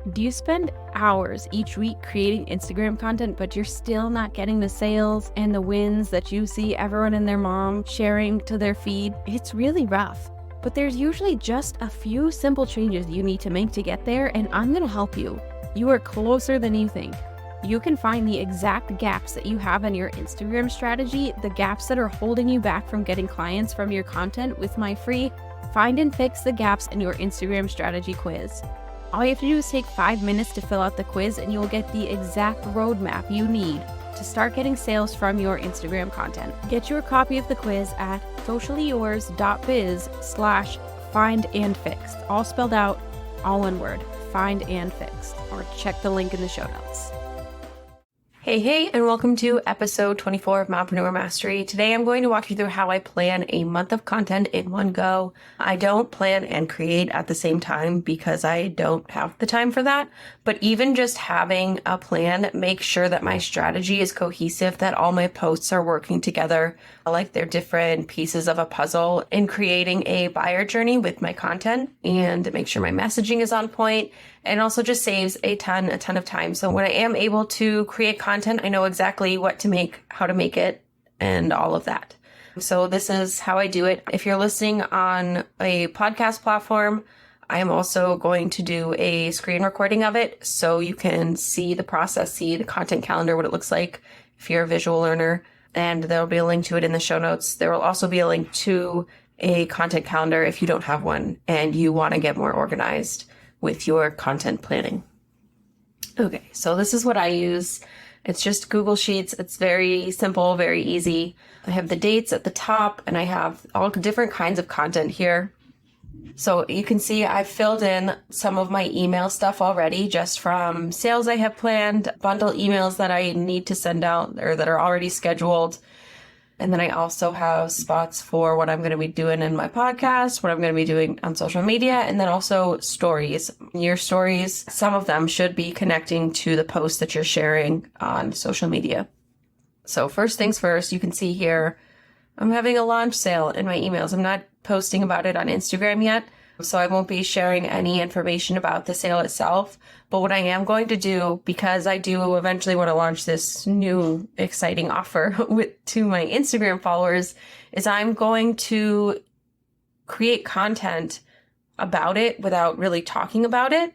Do you spend hours each week creating Instagram content, but you're still not getting the sales and the wins that you see everyone and their mom sharing to their feed? It's really rough, but there's usually just a few simple changes you need to make to get there, and I'm going to help you. You are closer than you think. You can find the exact gaps that you have in your Instagram strategy, the gaps that are holding you back from getting clients from your content with my free Find and Fix the Gaps in Your Instagram Strategy quiz. All you have to do is take 5 minutes to fill out the quiz and you will get the exact roadmap you need to start getting sales from your Instagram content. Get your copy of the quiz at sociallyyours.biz/findandfixed. All spelled out, all one word, find and fixed, or check the link in the show notes. Hey, and welcome to episode 24 of Mompreneur Mastery. Today I'm going to walk you through how I plan a month of content in one go. I don't plan and create at the same time because I don't have the time for that. But even just having a plan makes sure that my strategy is cohesive, that all my posts are working together like they're different pieces of a puzzle in creating a buyer journey with my content, and make sure my messaging is on point, and also just saves a ton of time. So when I am able to create content, I know exactly what to make, how to make it, and all of that. So this is how I do it. If you're listening on a podcast platform, I am also going to do a screen recording of it so you can see the process, see the content calendar, what it looks like if you're a visual learner. And there'll be a link to it in the show notes. There will also be a link to a content calendar if you don't have one and you want to get more organized with your content planning. Okay, so this is what I use. It's just Google Sheets. It's very simple, very easy. I have the dates at the top and I have all different kinds of content here. So you can see I've filled in some of my email stuff already just from sales I have planned, bundle emails that I need to send out or that are already scheduled. And then I also have spots for what I'm going to be doing in my podcast, what I'm going to be doing on social media, and then also stories. Your stories, some of them should be connecting to the posts that you're sharing on social media. So first things first, you can see here, I'm having a launch sale in my emails. I'm not posting about it on Instagram yet, so I won't be sharing any information about the sale itself. But what I am going to do, because I do eventually want to launch this new exciting offer to my Instagram followers, is I'm going to create content about it without really talking about it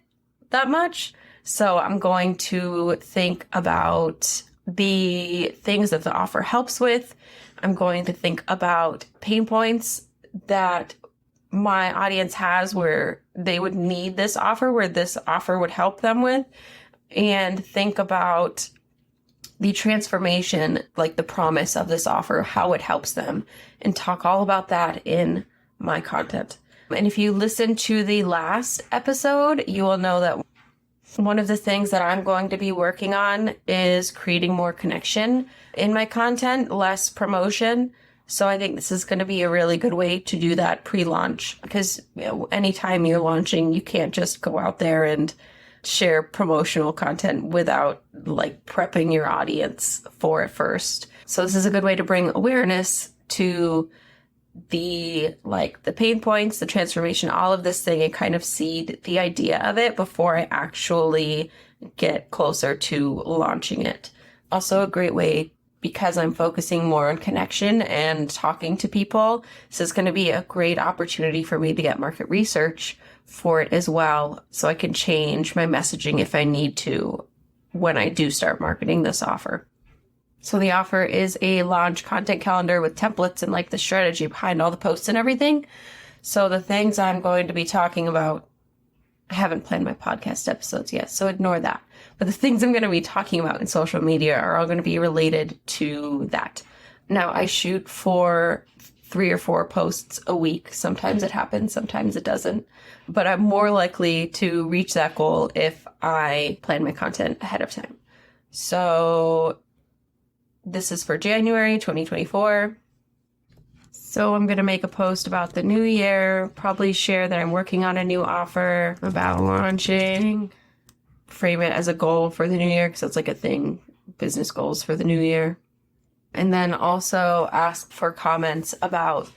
that much. So I'm going to think about the things that the offer helps with. I'm going to think about pain points that my audience has where they would need this offer, where this offer would help them with, and think about the transformation, like the promise of this offer, how it helps them, and talk all about that in my content. And if you listen to the last episode, you will know that one of the things that I'm going to be working on is creating more connection in my content, less promotion. So I think this is going to be a really good way to do that pre-launch, because anytime you're launching, you can't just go out there and share promotional content without like prepping your audience for it first. So this is a good way to bring awareness to the pain points, the transformation, all of this thing, and kind of seed the idea of it before I actually get closer to launching it. Also a great way, because I'm focusing more on connection and talking to people, this is going to be a great opportunity for me to get market research for it as well, so I can change my messaging if I need to when I do start marketing this offer. So the offer is a launch content calendar with templates and like the strategy behind all the posts and everything. So the things I'm going to be talking about, I haven't planned my podcast episodes yet, so ignore that. But the things I'm going to be talking about in social media are all going to be related to that. Now, I shoot for 3 or 4 posts a week. Sometimes it happens, sometimes it doesn't. But I'm more likely to reach that goal if I plan my content ahead of time. So this is for January 2024. So I'm going to make a post about the new year, probably share that I'm working on a new offer about launching, frame it as a goal for the new year because that's like a thing, business goals for the new year. And then also ask for comments about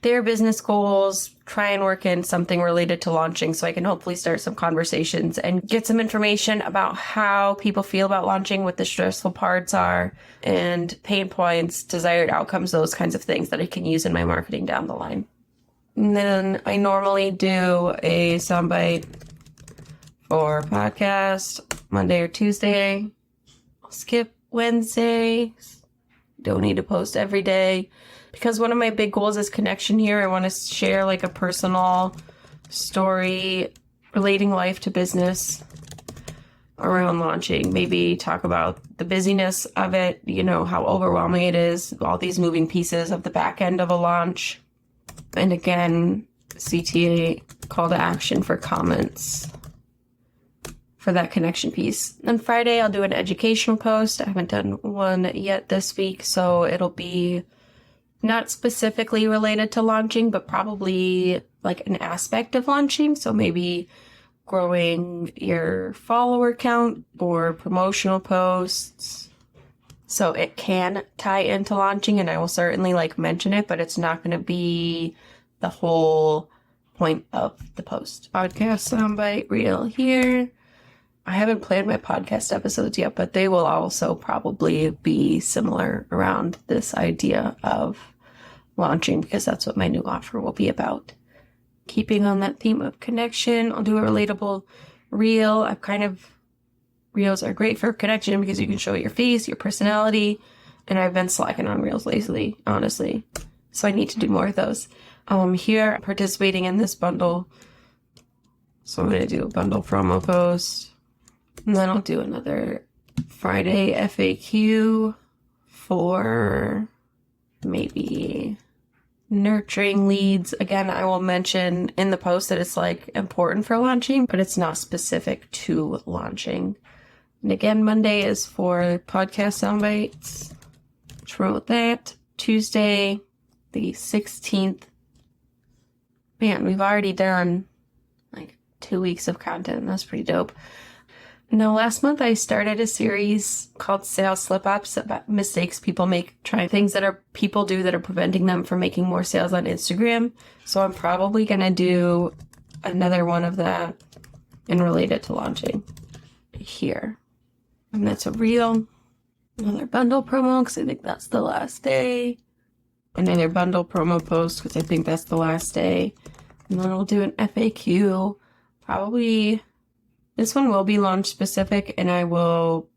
their business goals, try and work in something related to launching so I can hopefully start some conversations and get some information about how people feel about launching, what the stressful parts are, and pain points, desired outcomes, those kinds of things that I can use in my marketing down the line. And then I normally do a soundbite for podcast Monday or Tuesday. I'll skip Wednesday. Don't need to post every day. Because one of my big goals is connection here. I want to share like a personal story relating life to business around launching. Maybe talk about the busyness of it, how overwhelming it is, all these moving pieces of the back end of a launch. And again, CTA, call to action for comments for that connection piece. On Friday, I'll do an educational post. I haven't done one yet this week, so it'll be not specifically related to launching, but probably like an aspect of launching. So maybe growing your follower count or promotional posts. So it can tie into launching, and I will certainly mention it, but it's not going to be the whole point of the post. Podcast soundbite reel here. I haven't planned my podcast episodes yet, but they will also probably be similar around this idea of launching, because that's what my new offer will be about. Keeping on that theme of connection, I'll do a relatable reel. Reels are great for connection because you can show your face, your personality, and I've been slacking on reels lately, honestly. So I need to do more of those. Here, I'm participating in this bundle. So I'm going to do a bundle promo post. And then I'll do another Friday FAQ for maybe nurturing leads. Again, I will mention in the post that it's important for launching, but it's not specific to launching. And again, Monday is for podcast soundbites. Promote that. Tuesday, the 16th. Man, we've already done 2 weeks of content. That's pretty dope. Now, last month I started a series called Sales Slip-Ups, about mistakes people make, trying things that people do that are preventing them from making more sales on Instagram. So I'm probably going to do another one of that and relate it to launching here. And that's a reel. Another bundle promo because I think that's the last day. Another bundle promo post because I think that's the last day. And then we'll do an FAQ. Probably... this one will be launch specific, and I will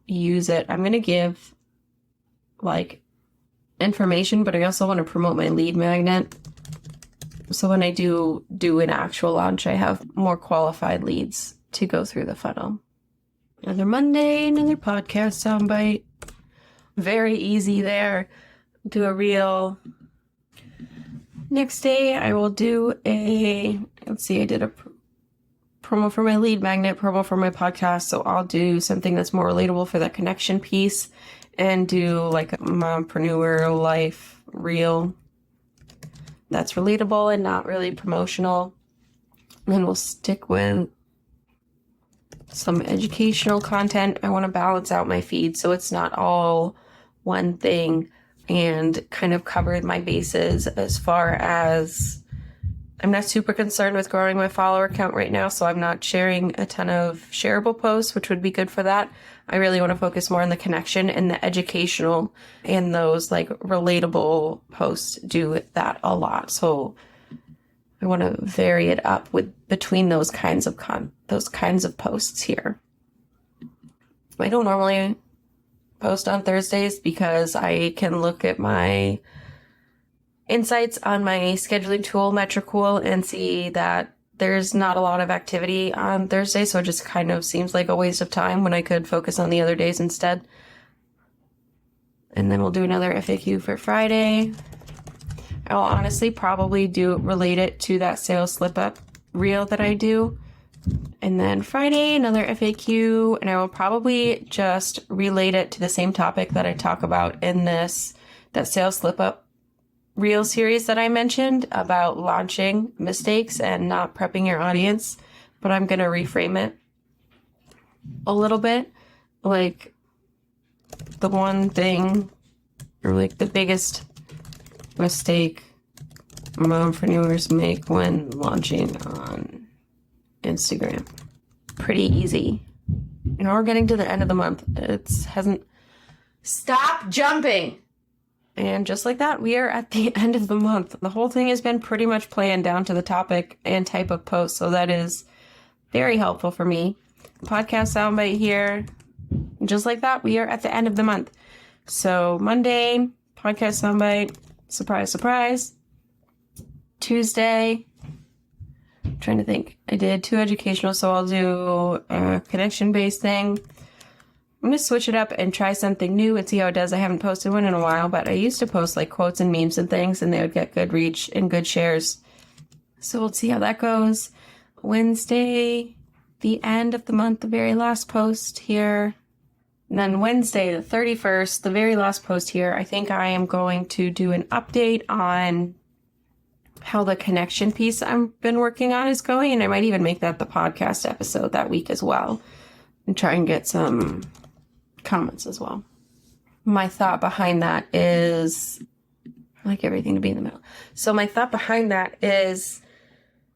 use it. I'm going to give information, but I also want to promote my lead magnet. So when I do an actual launch, I have more qualified leads to go through the funnel. Another Monday, another podcast soundbite. Very easy there. Do a reel. Next day, I will do I did a promo for my lead magnet, promo for my podcast. So I'll do something that's more relatable for that connection piece and do a mompreneur life reel that's relatable and not really promotional. And then we'll stick with some educational content. I want to balance out my feed so it's not all one thing, and kind of cover my bases as far as I'm not super concerned with growing my follower count right now, so I'm not sharing a ton of shareable posts, which would be good for that. I really want to focus more on the connection and the educational, and those relatable posts do that a lot. So I want to vary it up between those kinds of posts here. I don't normally post on Thursdays because I can look at my insights on my scheduling tool, Metricool, and see that there's not a lot of activity on Thursday, so it just kind of seems like a waste of time when I could focus on the other days instead. And then we'll do another FAQ for Friday. I'll honestly probably relate it to that sales slip-up reel that I do. And then Friday, another FAQ, and I will probably just relate it to the same topic that I talk about in that sales slip-up reel series that I mentioned about launching mistakes and not prepping your audience. But I'm going to reframe it a little bit. The one thing, or the biggest mistake mompreneurs make when launching on Instagram. Pretty easy. Now we're getting to the end of the month. Stop jumping! And just like that, we are at the end of the month. The whole thing has been pretty much planned down to the topic and type of post, so that is very helpful for me. Podcast soundbite here. Just like that, we are at the end of the month. So Monday, podcast soundbite, surprise, surprise. Tuesday, I'm trying to think. I did 2 educational, so I'll do a connection-based thing. I'm going to switch it up and try something new and see how it does. I haven't posted one in a while, but I used to post like quotes and memes and things, and they would get good reach and good shares. So we'll see how that goes. Wednesday, the end of the month, the very last post here. And then Wednesday, the 31st, the very last post here, I think I am going to do an update on how the connection piece I've been working on is going. And I might even make that the podcast episode that week as well. And try and get some comments as well. My thought behind that is, I like everything to be in the middle. So my thought behind that is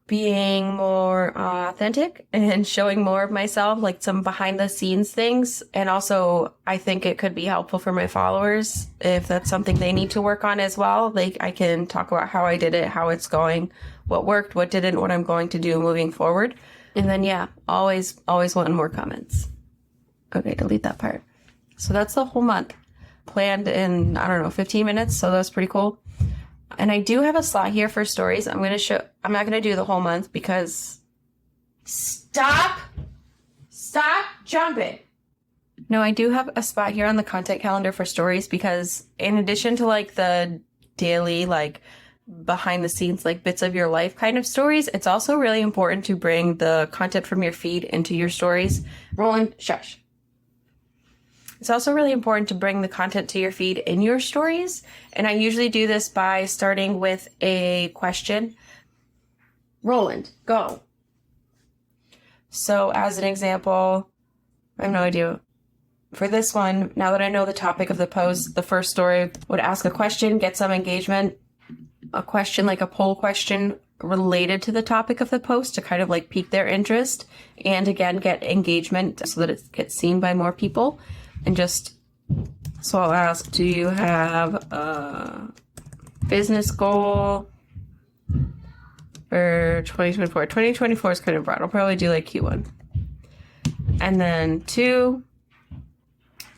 being more authentic and showing more of myself, like some behind the scenes things. And also I think it could be helpful for my followers if that's something they need to work on as well. Like I can talk about how I did it, how it's going, what worked, what didn't, what I'm going to do moving forward. And then, yeah, always want more comments. Okay, delete that part. So that's the whole month planned in, 15 minutes. So that's pretty cool. And I do have a slot here for stories. I'm not going to do the whole month because stop jumping. No, I do have a spot here on the content calendar for stories because in addition to like the daily, like behind the scenes, like bits of your life kind of stories, it's also really important to bring the content from your feed into your stories. Roland, shush. It's also really important to bring the content to your feed in your stories. And I usually do this by starting with a question. Roland, go. So as an example, I have no idea. For this one, now that I know the topic of the post, the first story would ask a question, get some engagement, a question like a poll question related to the topic of the post to kind of like pique their interest. And again, get engagement so that it gets seen by more people. And so I'll ask, do you have a business goal for 2024? 2024 is kind of broad. I'll probably do like Q1. And then 2,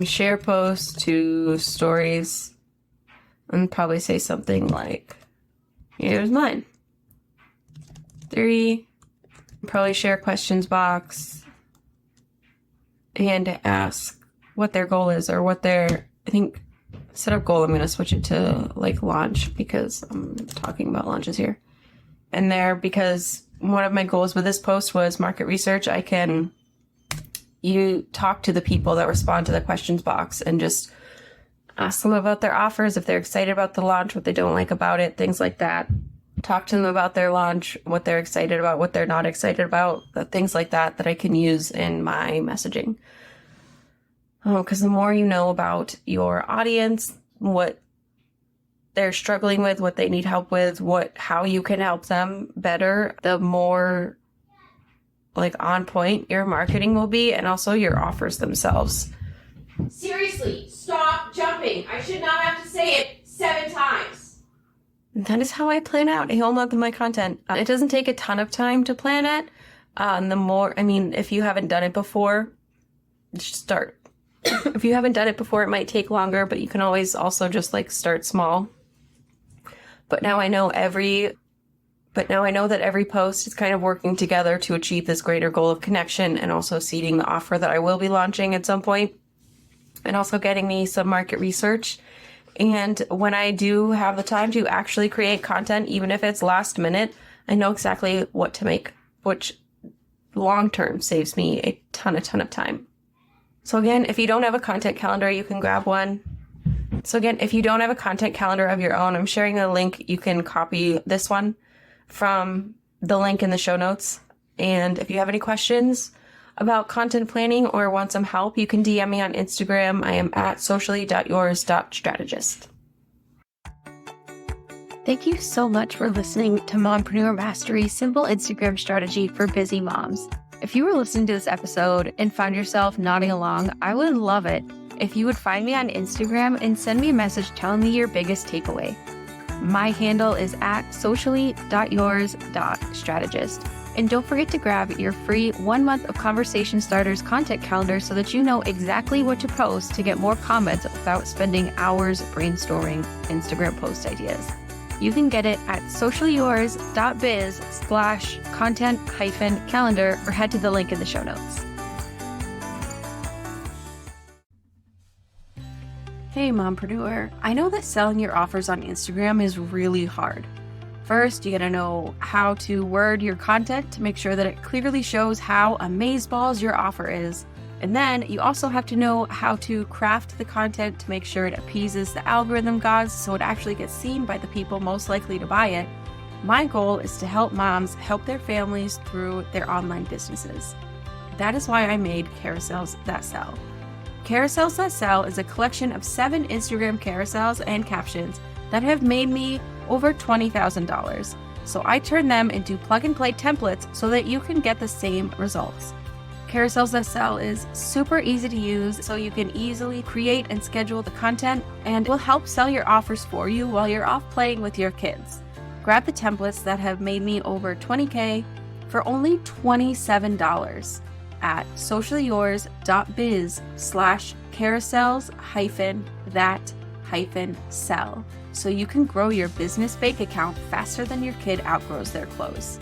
share posts to stories and probably say something like, here's mine. 3, probably share questions box and ask what their goal is or I think set up goal. I'm going to switch it to like launch because I'm talking about launches here. And there, because one of my goals with this post was market research, you talk to the people that respond to the questions box and just ask them about their offers, if they're excited about the launch, what they don't like about it, things like that. Talk to them about their launch, what they're excited about, what they're not excited about, things like that I can use in my messaging. Because the more you know about your audience, what they're struggling with, what they need help with, how you can help them better, the more like on point your marketing will be, and also your offers themselves. Seriously, stop jumping. I should not have to say it 7 times. And that is how I plan out a whole month of my content. It doesn't take a ton of time to plan it. If you haven't done it before, just start. If you haven't done it before, it might take longer, but you can always also just like start small. But now I know that every post is kind of working together to achieve this greater goal of connection and also seeding the offer that I will be launching at some point, and also getting me some market research. And when I do have the time to actually create content, even if it's last minute, I know exactly what to make, which long term saves me a ton of time. So again, if you don't have a content calendar, you can grab one. So again, if you don't have a content calendar of your own, I'm sharing a link. You can copy this one from the link in the show notes. And if you have any questions about content planning or want some help, you can DM me on Instagram. I am at socially.yours.strategist. Thank you so much for listening to Mompreneur Mastery, simple Instagram strategy for busy moms. If you were listening to this episode and found yourself nodding along, I would love it if you would find me on Instagram and send me a message telling me your biggest takeaway. My handle is @socially.yours.strategist. And don't forget to grab your free 1 month of Conversation Starters content calendar so that you know exactly what to post to get more comments without spending hours brainstorming Instagram post ideas. You can get it at sociallyyours.biz/content-calendar or head to the link in the show notes. Hey mompreneur, I know that selling your offers on Instagram is really hard. First, you gotta know how to word your content to make sure that it clearly shows how amazeballs your offer is. And then you also have to know how to craft the content to make sure it appeases the algorithm gods so it actually gets seen by the people most likely to buy it. My goal is to help moms help their families through their online businesses. That is why I made Carousels That Sell. Carousels That Sell is a collection of 7 Instagram carousels and captions that have made me over $20,000. So I turn them into plug-and-play templates so that you can get the same results. Carousels That Sell is super easy to use, so you can easily create and schedule the content and will help sell your offers for you while you're off playing with your kids. Grab the templates that have made me over $20K for only $27 at sociallyyours.biz/carousels-that-sell so you can grow your business bank account faster than your kid outgrows their clothes.